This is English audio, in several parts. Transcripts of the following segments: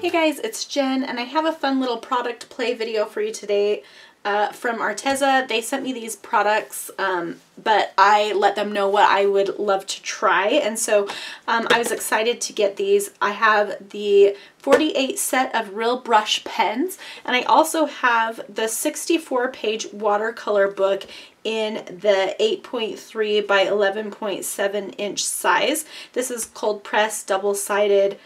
Hey guys, it's Jen, and I have a fun little product play video for you today from Arteza. They sent me these products, but I let them know what I would love to try, and so I was excited to get these. I have the 48 set of real brush pens, and I also have the 64-page watercolor book in the 8.3 by 11.7 inch size. This is cold press, double-sided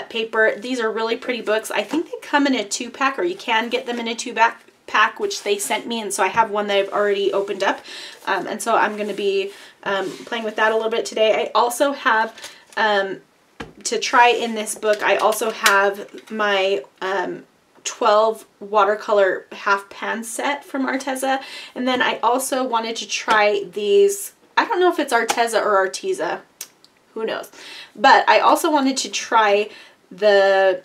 paper. These are really pretty books. I think they come in a 2-pack, or you can get them in a 2-pack, which they sent me, and so I have one that I've already opened up, and so I'm going to be playing with that a little bit today. I also have, to try in this book, I also have my 12 watercolor half pan set from Arteza, and then I also wanted to try these, I don't know if it's Arteza or Arteza, who knows, but I also wanted to try the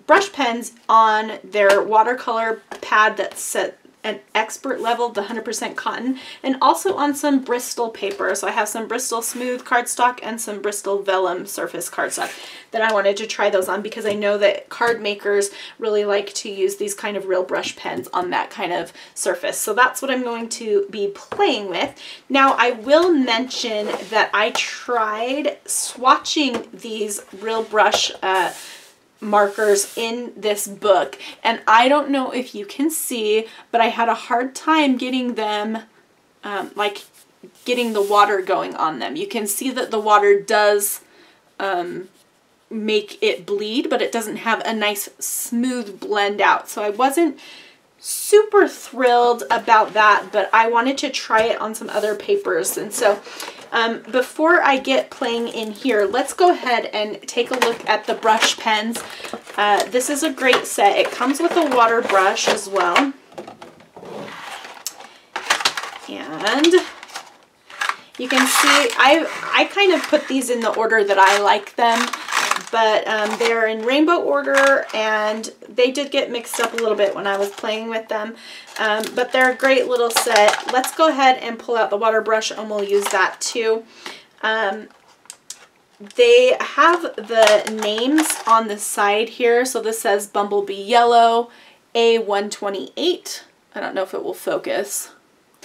brush pens on their watercolor pad that's set an expert level, the 100% cotton, and also on some Bristol paper. So I have some Bristol smooth cardstock and some Bristol vellum surface cardstock that I wanted to try those on, because I know that card makers really like to use these kind of real brush pens on that kind of surface. So that's what I'm going to be playing with. Now I will mention that I tried swatching these real brush markers in this book, and I don't know if you can see, but I had a hard time getting them like getting the water going on them. You can see that the water does make it bleed, but it doesn't have a nice smooth blend out. So I wasn't super thrilled about that, but I wanted to try it on some other papers. And so before I get playing in here, let's go ahead and take a look at the brush pens. This is a great set. It comes with a water brush as well. And you can see I kind of put these in the order that I like them, but they're in rainbow order, and they did get mixed up a little bit when I was playing with them, but they're a great little set. Let's go ahead and pull out the water brush, and we'll use that too. They have the names on the side here. So this says Bumblebee Yellow, A128. I don't know if it will focus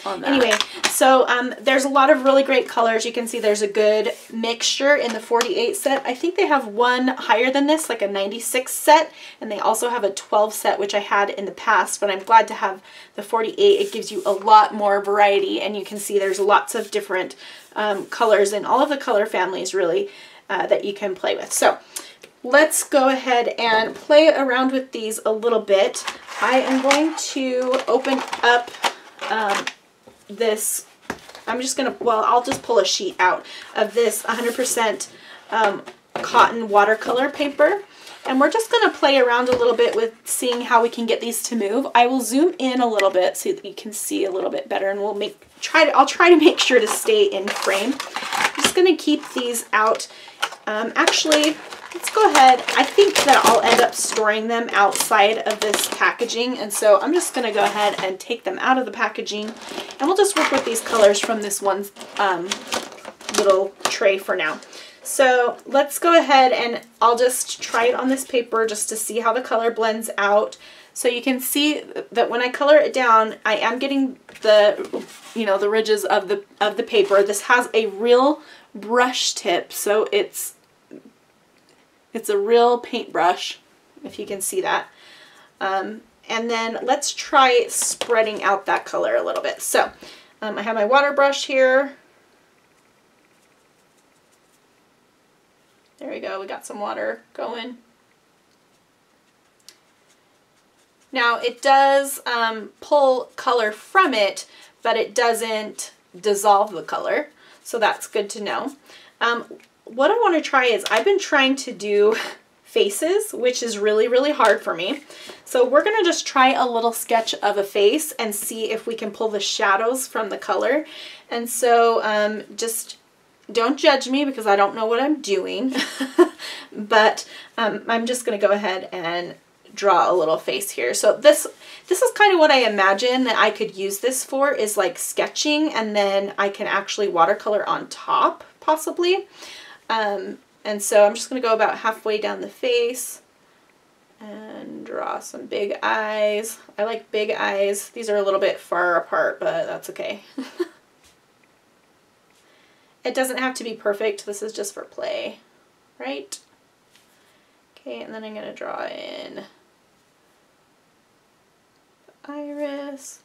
on that. Anyway, so there's a lot of really great colors. You can see there's a good mixture in the 48 set. I think they have one higher than this, like a 96 set, and they also have a 12 set, which I had in the past, but I'm glad to have the 48. It gives you a lot more variety, and you can see there's lots of different colors in all of the color families, really, that you can play with. So let's go ahead and play around with these a little bit. I am going to open up this, I'm just gonna, well, I'll just pull a sheet out of this 100% cotton watercolor paper, and we're just gonna play around a little bit with seeing how we can get these to move. I will zoom in a little bit so that you can see a little bit better, and we'll I'll try to make sure to stay in frame. I'm just gonna keep these out. Actually, let's go ahead. I think that I'll end up storing them outside of this packaging, and so I'm just going to go ahead and take them out of the packaging, and we'll just work with these colors from this one little tray for now. So let's go ahead, and I'll just try it on this paper just to see how the color blends out. So you can see that when I color it down, I am getting the, you know, the ridges of the paper. This has a real brush tip, so it's a real paintbrush, if you can see that. And then let's try spreading out that color a little bit. So I have my water brush here. There we go, we got some water going. Now it does pull color from it, but it doesn't dissolve the color, so that's good to know. What I want to try is, I've been trying to do faces, which is really, really hard for me. So we're going to just try a little sketch of a face and see if we can pull the shadows from the color. And so just don't judge me, because I don't know what I'm doing, but I'm just going to go ahead and draw a little face here. So this is kind of what I imagine that I could use this for, is like sketching, and then I can actually watercolor on top, possibly. And so I'm just going to go about halfway down the face, And draw some big eyes. I like big eyes. These are a little bit far apart, but that's okay. It doesn't have to be perfect. This is just for play, right? Okay, and then I'm going to draw in the iris.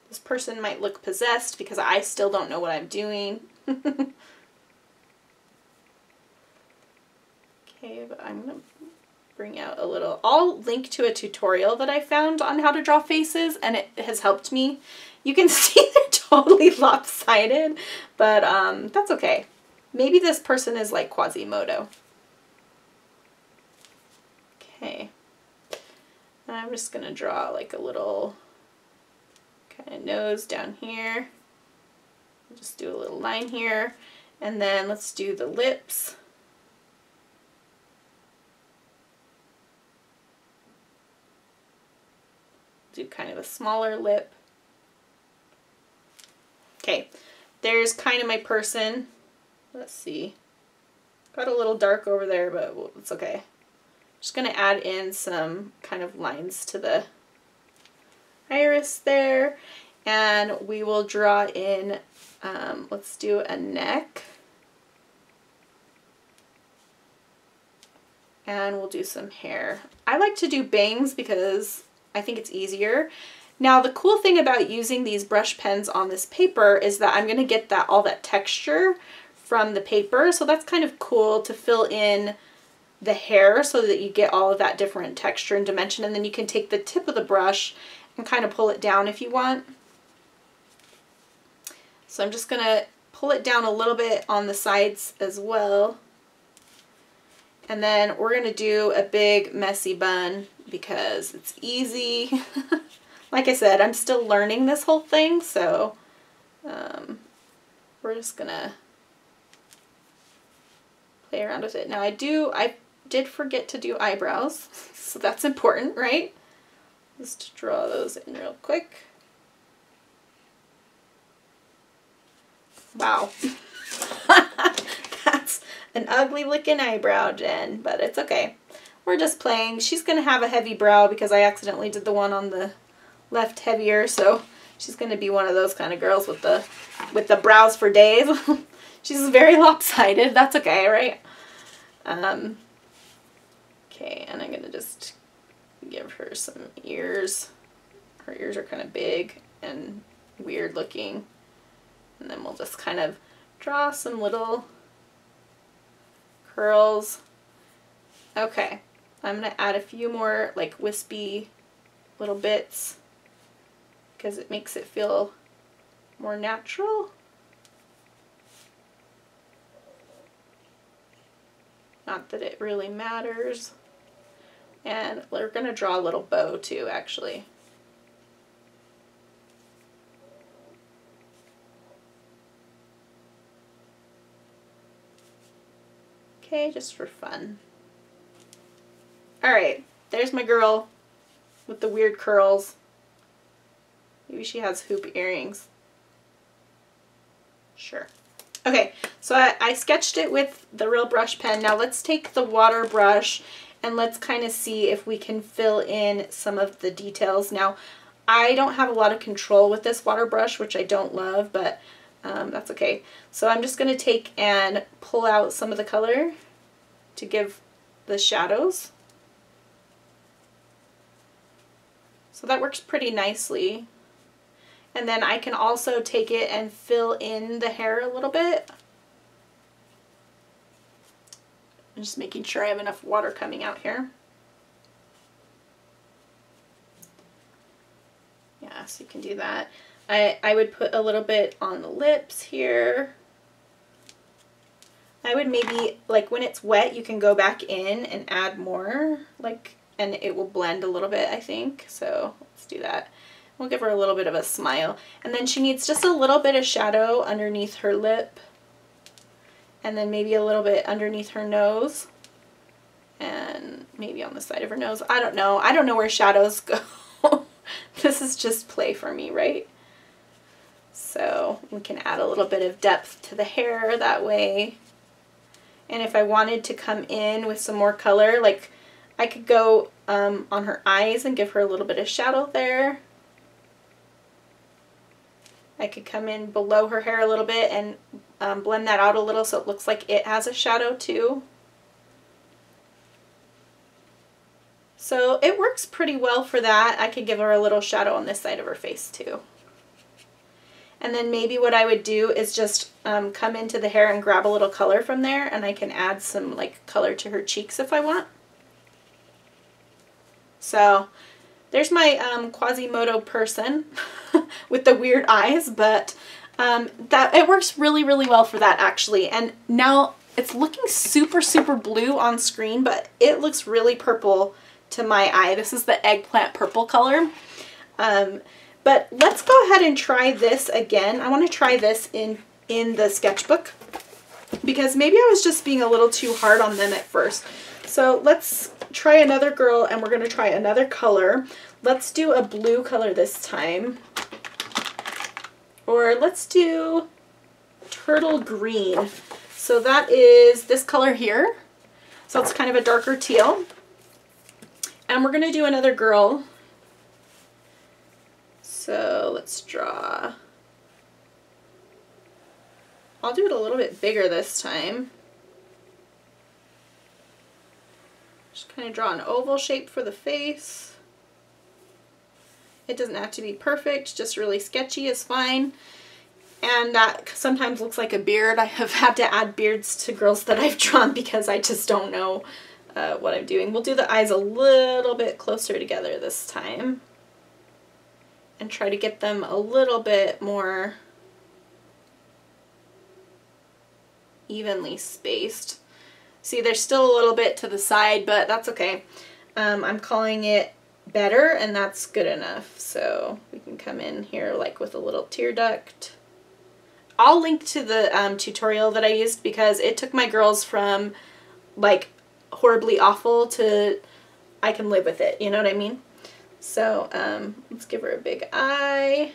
This person might look possessed because I still don't know what I'm doing. Okay, but I'm going to bring out a little, I'll link to a tutorial that I found on how to draw faces, and it has helped me. You can see they're totally lopsided, but that's okay. Maybe this person is like Quasimodo. Okay. And I'm just going to draw like a little kind of nose down here. Just do a little line here. And then let's do the lips. Do kind of a smaller lip. Okay, there's kind of my person. Let's see. Got a little dark over there, but it's okay. Just going to add in some kind of lines to the iris there. And we will draw in, let's do a neck. And we'll do some hair. I like to do bangs because I think it's easier. Now the cool thing about using these brush pens on this paper is that I'm going to get all that texture from the paper, so that's kind of cool to fill in the hair so that you get all of that different texture and dimension, and then you can take the tip of the brush and kind of pull it down if you want. So I'm just going to pull it down a little bit on the sides as well. And then we're going to do a big messy bun because it's easy. Like I said, I'm still learning this whole thing, so we're just going to play around with it. Now I did forget to do eyebrows, so that's important, right? Just draw those in real quick. Wow. That's an ugly looking eyebrow, Jen, but it's okay. We're just playing. She's going to have a heavy brow because I accidentally did the one on the left heavier, so she's going to be one of those kind of girls with the brows for days. She's very lopsided. That's okay, right? Okay, and I'm going to just give her some ears. Her ears are kind of big and weird looking. And then we'll just kind of draw some little curls. Okay, I'm going to add a few more like wispy little bits because it makes it feel more natural. Not that it really matters. And we're going to draw a little bow too, actually. Okay, just for fun. Alright, there's my girl with the weird curls. Maybe she has hoop earrings. Sure. Okay, so I sketched it with the real brush pen. Now let's take the water brush and let's kind of see if we can fill in some of the details. Now, I don't have a lot of control with this water brush, which I don't love, but that's okay. So I'm just going to take and pull out some of the color to give the shadows. So that works pretty nicely. And then I can also take it and fill in the hair a little bit. I'm just making sure I have enough water coming out here. Yeah, so you can do that. I would put a little bit on the lips here. I would maybe, like when it's wet, you can go back in and add more, like, and it will blend a little bit, I think. So let's do that. We'll give her a little bit of a smile. And then she needs just a little bit of shadow underneath her lip. And then maybe a little bit underneath her nose. And maybe on the side of her nose. I don't know. I don't know where shadows go. This is just play for me, right? So we can add a little bit of depth to the hair that way. And if I wanted to come in with some more color, like I could go on her eyes and give her a little bit of shadow there. I could come in below her hair a little bit and blend that out a little so it looks like it has a shadow too. So it works pretty well for that. I could give her a little shadow on this side of her face too. And then maybe what I would do is just come into the hair and grab a little color from there, and I can add some like color to her cheeks if I want. So there's my Quasimodo person with the weird eyes, but that it works really, really well for that actually. And now it's looking super, super blue on screen, but it looks really purple to my eye. This is the eggplant purple color. But let's go ahead and try this again. I want to try this in the sketchbook because maybe I was just being a little too hard on them at first. So let's try another girl, and we're going to try another color. Let's do a blue color this time. Or let's do turtle green. So that is this color here. So it's kind of a darker teal. And we're going to do another girl. So let's draw. I'll do it a little bit bigger this time. Just kind of draw an oval shape for the face. It doesn't have to be perfect, just really sketchy is fine. And that sometimes looks like a beard. I have had to add beards to girls that I've drawn because I just don't know what I'm doing. We'll do the eyes a little bit closer together this time and try to get them a little bit more evenly spaced. See, there's still a little bit to the side, but that's okay. I'm calling it better, and that's good enough. So we can come in here like with a little tear duct. I'll link to the tutorial that I used because it took my girls from like horribly awful to I can live with it, you know what I mean? So let's give her a big eye.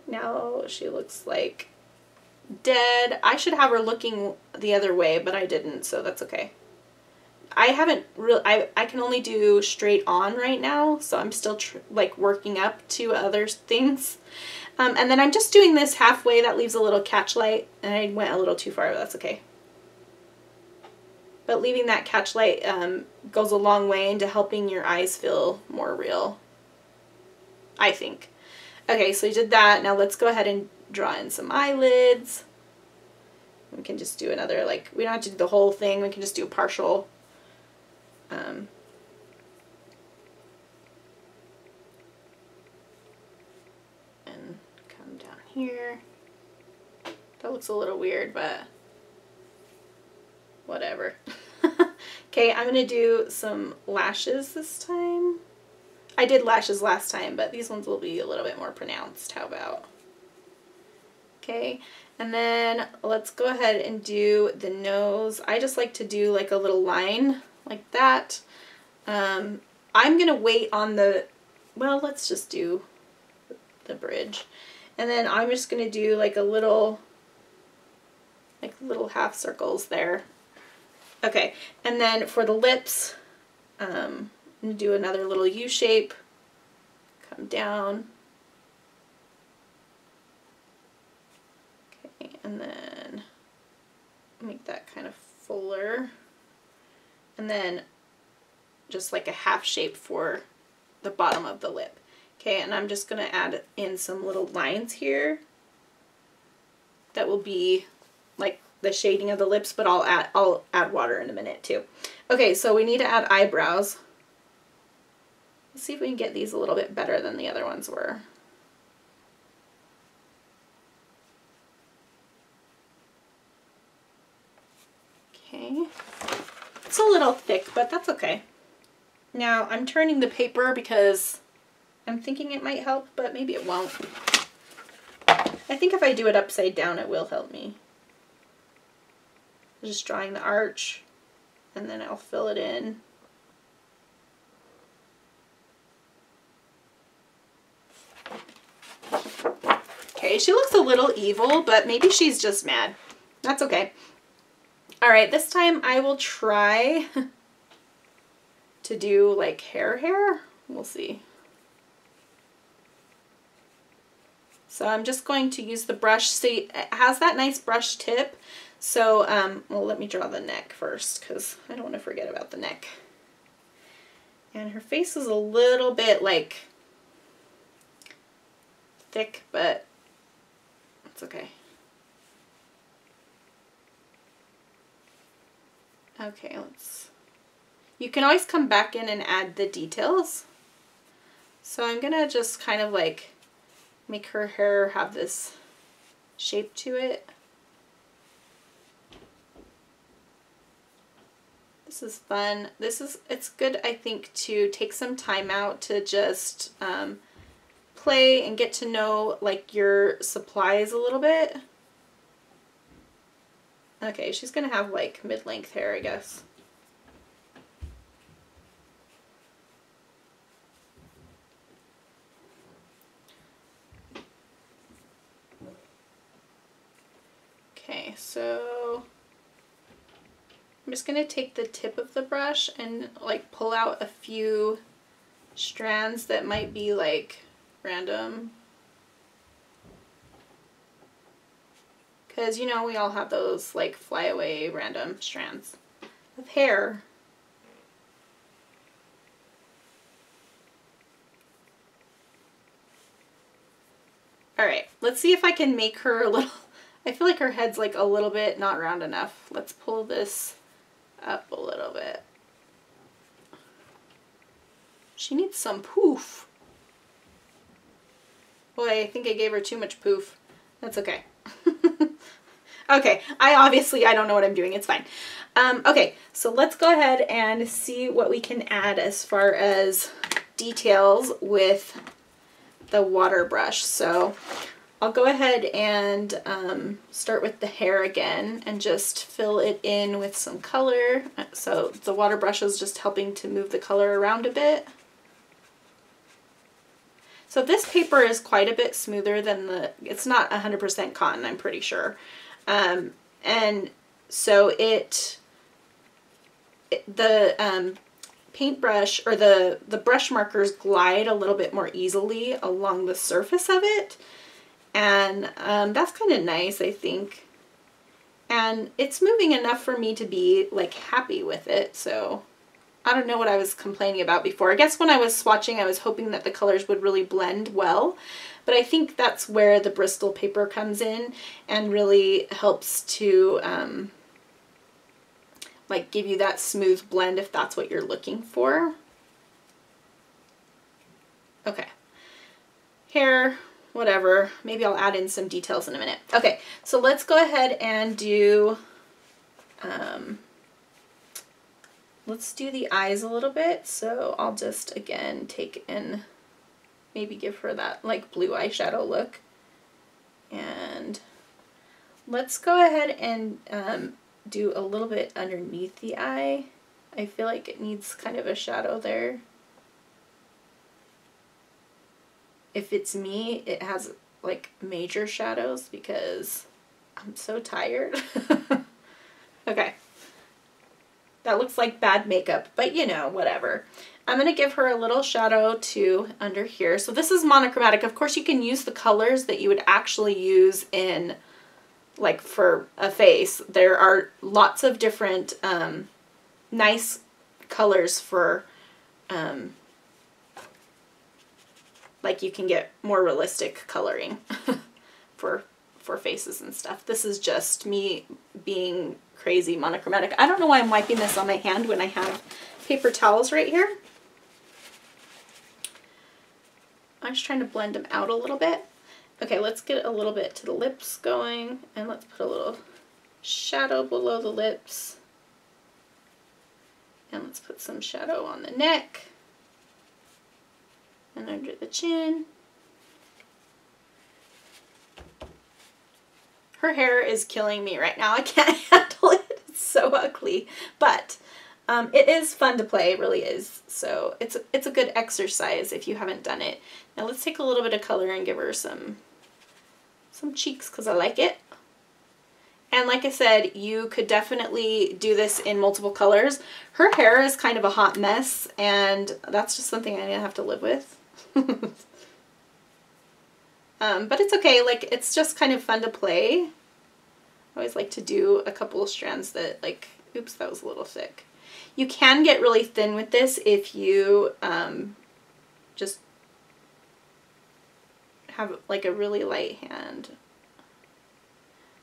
Now she looks like dead. I should have her looking the other way, but I didn't, so that's okay. I haven't really, I can only do straight on right now, so I'm still like working up to other things. And then I'm just doing this halfway. That leaves a little catch light, and I went a little too far, but that's okay. But leaving that catch light goes a long way into helping your eyes feel more real, I think. Okay, so we did that. Now let's go ahead and draw in some eyelids. We can just do another, like, we don't have to do the whole thing. We can just do a partial. And come down here. That looks a little weird, but whatever. Okay, I'm going to do some lashes this time. I did lashes last time, but these ones will be a little bit more pronounced. How about? Okay, and then let's go ahead and do the nose. I just like to do like a little line like that. I'm going to wait on the, well, let's just do the bridge. And then I'm just going to do like a little, like little half circles there. Okay, and then for the lips, I'm going to do another little U shape, come down. Okay, and then make that kind of fuller. And then just like a half shape for the bottom of the lip. Okay, and I'm just going to add in some little lines here that will be like the shading of the lips, but I'll add water in a minute too. Okay, so we need to add eyebrows. Let's see if we can get these a little bit better than the other ones were. Okay, it's a little thick, but that's okay. Now I'm turning the paper because I'm thinking it might help, but maybe it won't. I think if I do it upside down, it will help me. Just drawing the arch, and then I'll fill it in. Okay, she looks a little evil, but maybe she's just mad. That's okay. All right, this time I will try to do like hair. We'll see. So I'm just going to use the brush. See, it has that nice brush tip. So, well, let me draw the neck first because I don't want to forget about the neck. And her face is a little bit like thick, but it's okay. Okay, you can always come back in and add the details. So I'm gonna just kind of like make her hair have this shape to it. This is fun. It's good, I think, to take some time out to just play and get to know like your supplies a little bit. Okay, she's gonna have like mid-length hair, I guess. Okay, so I'm just gonna take the tip of the brush and like pull out a few strands that might be like random. Because, you know, we all have those like flyaway random strands of hair. All right, let's see if I can make her a little, I feel like her head's like a little bit not round enough. Let's pull this up a little bit. She needs some poof. Boy, I think I gave her too much poof. That's okay. Okay, I don't know what I'm doing. It's fine. Okay, so let's go ahead and see what we can add as far as details with the water brush. So I'll go ahead and start with the hair again and just fill it in with some color. So the water brush is just helping to move the color around a bit. So this paper is quite a bit smoother than it's not 100% cotton, I'm pretty sure. And so the paintbrush or the brush markers glide a little bit more easily along the surface of it. And that's kind of nice, I think. And it's moving enough for me to be like happy with it. So I don't know what I was complaining about before. I guess when I was swatching, I was hoping that the colors would really blend well. But I think that's where the Bristol paper comes in and really helps to like give you that smooth blend if that's what you're looking for. Okay. Hair, whatever. Maybe I'll add in some details in a minute. Okay, so let's go ahead and do let's do the eyes a little bit. So I'll just, again, take and maybe give her that like blue eyeshadow look. And let's go ahead and do a little bit underneath the eye. I feel like it needs kind of a shadow there. If it's me, it has like major shadows because I'm so tired. Okay. That looks like bad makeup, but you know, whatever. I'm going to give her a little shadow too under here. So this is monochromatic. Of course, you can use the colors that you would actually use in, like, for a face. There are lots of different nice colors for, like, you can get more realistic coloring for faces and stuff. This is just me being crazy monochromatic. I don't know why I'm wiping this on my hand when I have paper towels right here. I'm just trying to blend them out a little bit. Okay, let's get a little bit to the lips going, and let's put a little shadow below the lips. And let's put some shadow on the neck and under the chin. Her hair is killing me right now. I can't handle it. It's so ugly. But it is fun to play. It really is. So it's a good exercise if you haven't done it. Now let's take a little bit of color and give her some cheeks because I like it. And like I said, you could definitely do this in multiple colors. Her hair is kind of a hot mess, and that's just something I'm gonna have to live with. But it's okay, like, it's just kind of fun to play. I always like to do a couple of strands that, like, oops, that was a little thick. You can get really thin with this if you just have like a really light hand.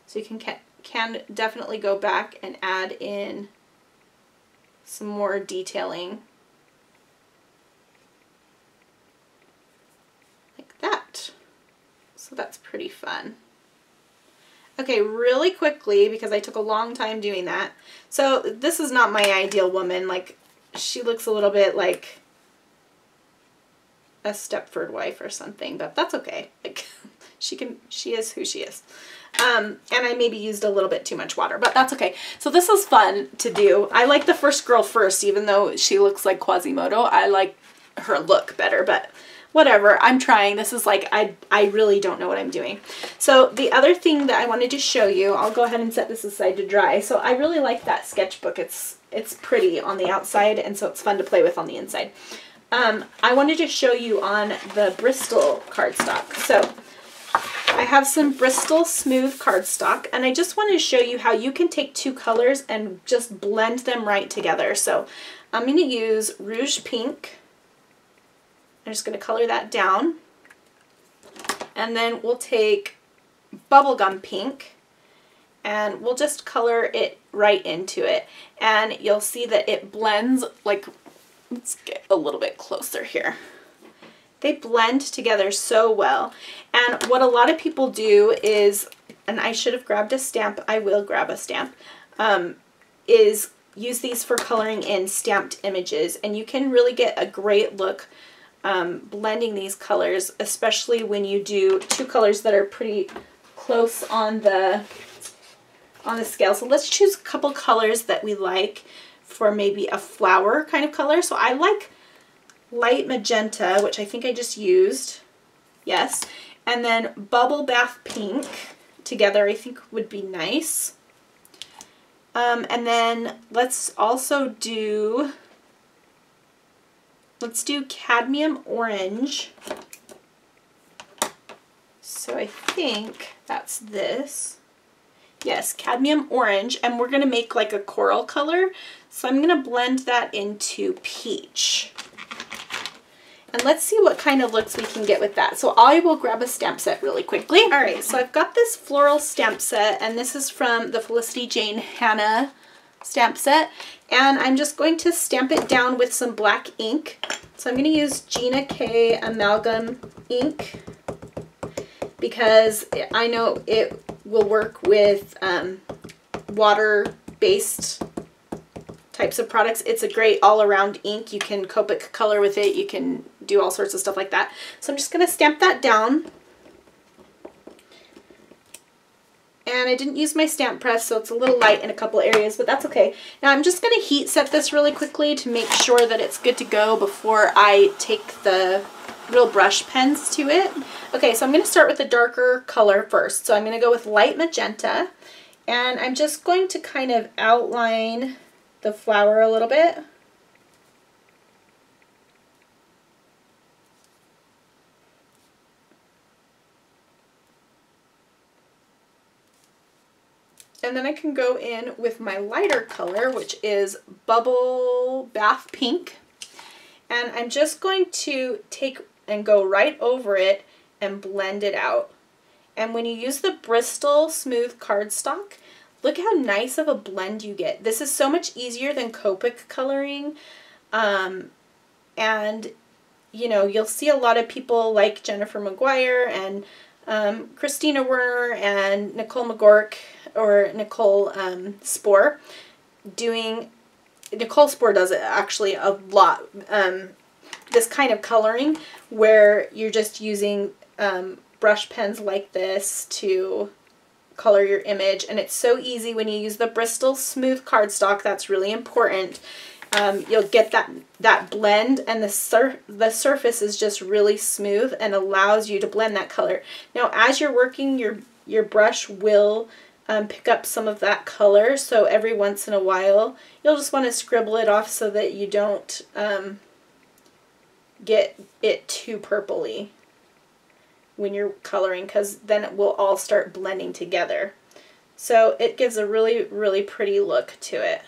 So you can definitely go back and add in some more detailing like that. So that's pretty fun. Okay, really quickly, because I took a long time doing that. So this is not my ideal woman. Like, she looks a little bit like a Stepford wife or something, but that's okay. Like, she is who she is. And I maybe used a little bit too much water, but that's okay. So this is fun to do. I like the first girl first, even though she looks like Quasimodo. I like her look better, but whatever, I'm trying. This is like, I really don't know what I'm doing. So the other thing that I wanted to show you, I'll go ahead and set this aside to dry. So I really like that sketchbook. It's pretty on the outside, and so it's fun to play with on the inside. I wanted to show you on the Bristol cardstock. So I have some Bristol smooth cardstock, and I just wanted to show you how you can take two colors and just blend them right together. So I'm going to use Rouge Pink. I'm just going to color that down. And then we'll take Bubblegum Pink, and we'll just color it right into it. And you'll see that it blends, like, let's get a little bit closer here. They blend together so well. And what a lot of people do is, and I should have grabbed a stamp, I will grab a stamp, is use these for coloring in stamped images. And you can really get a great look blending these colors, especially when you do two colors that are pretty close on the scale. So let's choose a couple colors that we like for maybe a flower kind of color. So I like light magenta, which I think I just used. Yes. And then Bubble Bath Pink together I think would be nice. And then let's do Cadmium Orange. So I think that's this. Yes, Cadmium Orange, and we're gonna make like a coral color. So I'm gonna blend that into Peach. And let's see what kind of looks we can get with that. So I will grab a stamp set really quickly. All right, so I've got this floral stamp set, and this is from the Felicity Jane Hanna stamp set. And I'm just going to stamp it down with some black ink. So I'm going to use Gina K Amalgam ink because I know it will work with water-based types of products. It's a great all-around ink. You can Copic color with it. You can do all sorts of stuff like that. So I'm just going to stamp that down. And I didn't use my stamp press, so it's a little light in a couple areas, but that's okay. Now I'm just going to heat set this really quickly to make sure that it's good to go before I take the real brush pens to it. Okay, so I'm going to start with a darker color first. So I'm going to go with light magenta, and I'm just going to kind of outline the flower a little bit. And then I can go in with my lighter color, which is Bubble Bath Pink. And I'm just going to take and go right over it and blend it out. And when you use the Bristol Smooth cardstock, look how nice of a blend you get. This is so much easier than Copic coloring. And, you know, you'll see a lot of people like Jennifer McGuire and Christina Werner and Nicole McGork or Nicole Spohr doing, Nicole Spohr does it actually a lot, this kind of coloring where you're just using brush pens like this to color your image, and it's so easy when you use the Bristol Smooth cardstock. That's really important. You'll get that blend, and the surface is just really smooth and allows you to blend that color. Now as you're working, your brush will pick up some of that color. So every once in a while, you'll just want to scribble it off so that you don't get it too purpley when you're coloring, because then it will all start blending together. So it gives a really, really pretty look to it.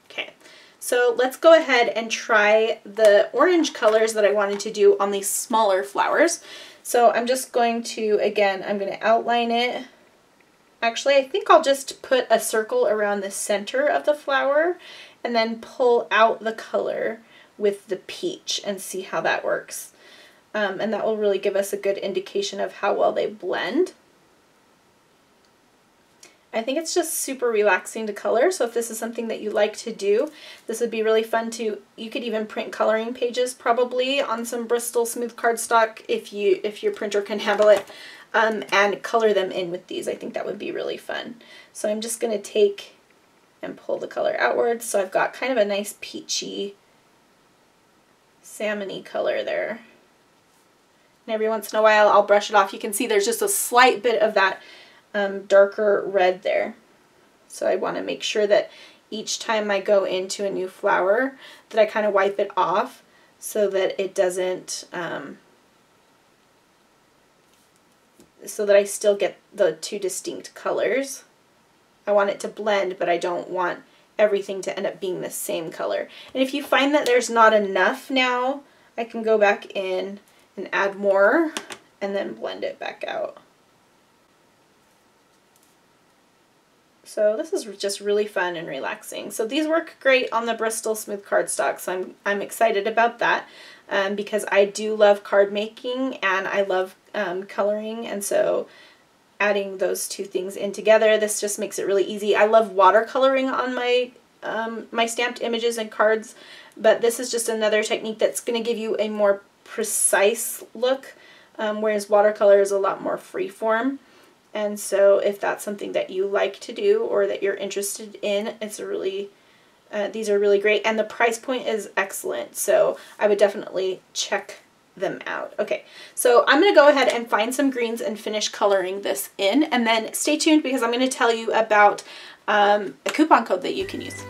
Okay, so let's go ahead and try the orange colors that I wanted to do on these smaller flowers. So I'm just going to, again, I'm going to outline it. Actually, I think I'll just put a circle around the center of the flower and then pull out the color with the peach and see how that works. And that will really give us a good indication of how well they blend. I think it's just super relaxing to color, so if this is something that you like to do, this would be really fun to, you could even print coloring pages probably on some Bristol smooth cardstock if your printer can handle it, and color them in with these. I think that would be really fun. So I'm just going to take and pull the color outwards, so I've got kind of a nice peachy, salmon-y color there. And every once in a while I'll brush it off. You can see there's just a slight bit of that darker red there. So I want to make sure that each time I go into a new flower that I kind of wipe it off so that it doesn't, so that I still get the two distinct colors. I want it to blend, but I don't want everything to end up being the same color. And if you find that there's not enough now, I can go back in and add more and then blend it back out. So this is just really fun and relaxing. So these work great on the Bristol smooth cardstock, so I'm excited about that because I do love card making and I love coloring, and so adding those two things in together, this just makes it really easy. I love watercoloring on my my stamped images and cards, but this is just another technique that's going to give you a more precise look, whereas watercolor is a lot more freeform. And so if that's something that you like to do or that you're interested in, it's a really, these are really great, and the price point is excellent, so I would definitely check them out. Okay, so I'm going to go ahead and find some greens and finish coloring this in, and then stay tuned because I'm going to tell you about a coupon code that you can use.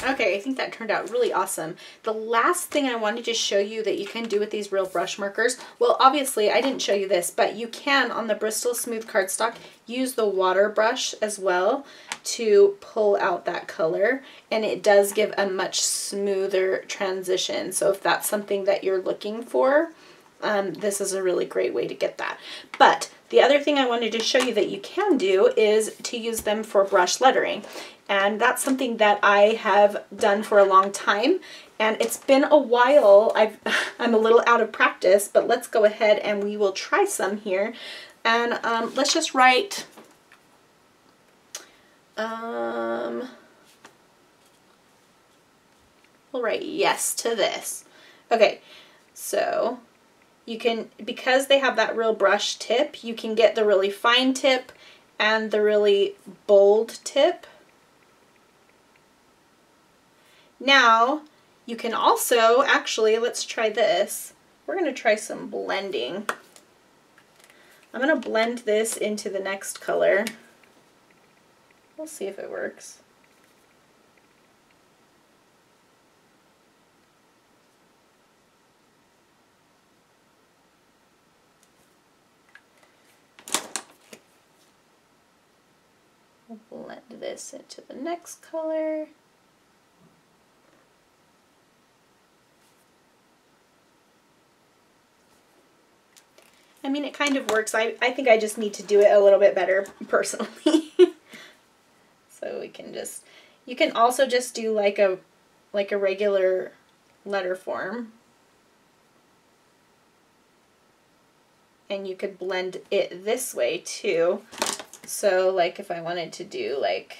Okay, I think that turned out really awesome. The last thing I wanted to show you that you can do with these real brush markers, well, obviously I didn't show you this, but you can, on the Bristol smooth cardstock, use the water brush as well to pull out that color, and it does give a much smoother transition. So if that's something that you're looking for, this is a really great way to get that. But the other thing I wanted to show you that you can do is to use them for brush lettering. And that's something that I have done for a long time, and it's been a while. I'm a little out of practice, but let's go ahead and we will try some here. And let's just write, we'll write yes to this. Okay, so you can, because they have that real brush tip, you can get the really fine tip and the really bold tip. Now, you can also, actually, let's try this. We're going to try some blending. I'm going to blend this into the next color. We'll see if it works. We'll blend this into the next color. I mean, it kind of works. I think I just need to do it a little bit better personally. So we can just, you can also just do like a regular letter form. And you could blend it this way too. So like if I wanted to do like,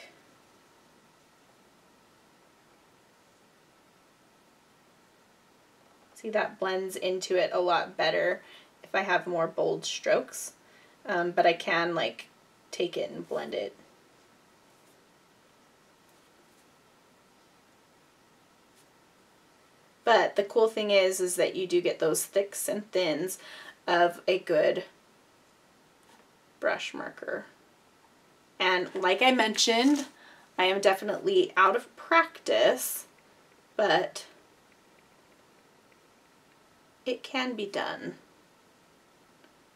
see, that blends into it a lot better if I have more bold strokes. But I can like take it and blend it. But the cool thing is that you do get those thicks and thins of a good brush marker. And like I mentioned, I am definitely out of practice, but it can be done.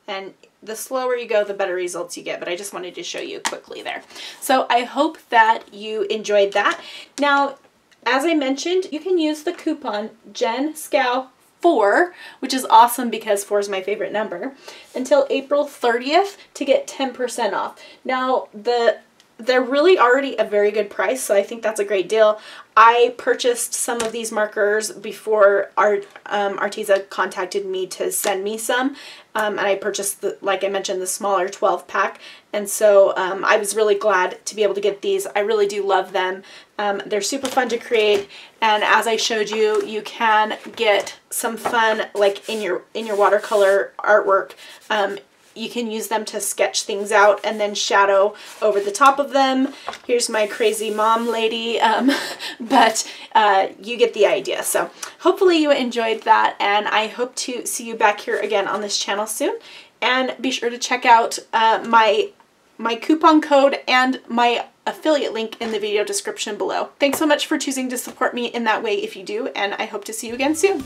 And the slower you go, the better results you get, but I just wanted to show you quickly there. So I hope that you enjoyed that. Now, as I mentioned, you can use the coupon Schow4, which is awesome because 4 is my favorite number, until April 30th to get 10% off. Now, they're really already a very good price, so I think that's a great deal. I purchased some of these markers before Arteza contacted me to send me some, and I purchased, like I mentioned, the smaller 12 pack, and so I was really glad to be able to get these. I really do love them. They're super fun to create, and as I showed you, you can get some fun like in your watercolor artwork. You can use them to sketch things out and then shadow over the top of them. Here's my crazy mom lady, but you get the idea. So hopefully you enjoyed that, and I hope to see you back here again on this channel soon. And be sure to check out my coupon code and my affiliate link in the video description below. Thanks so much for choosing to support me in that way if you do, and I hope to see you again soon.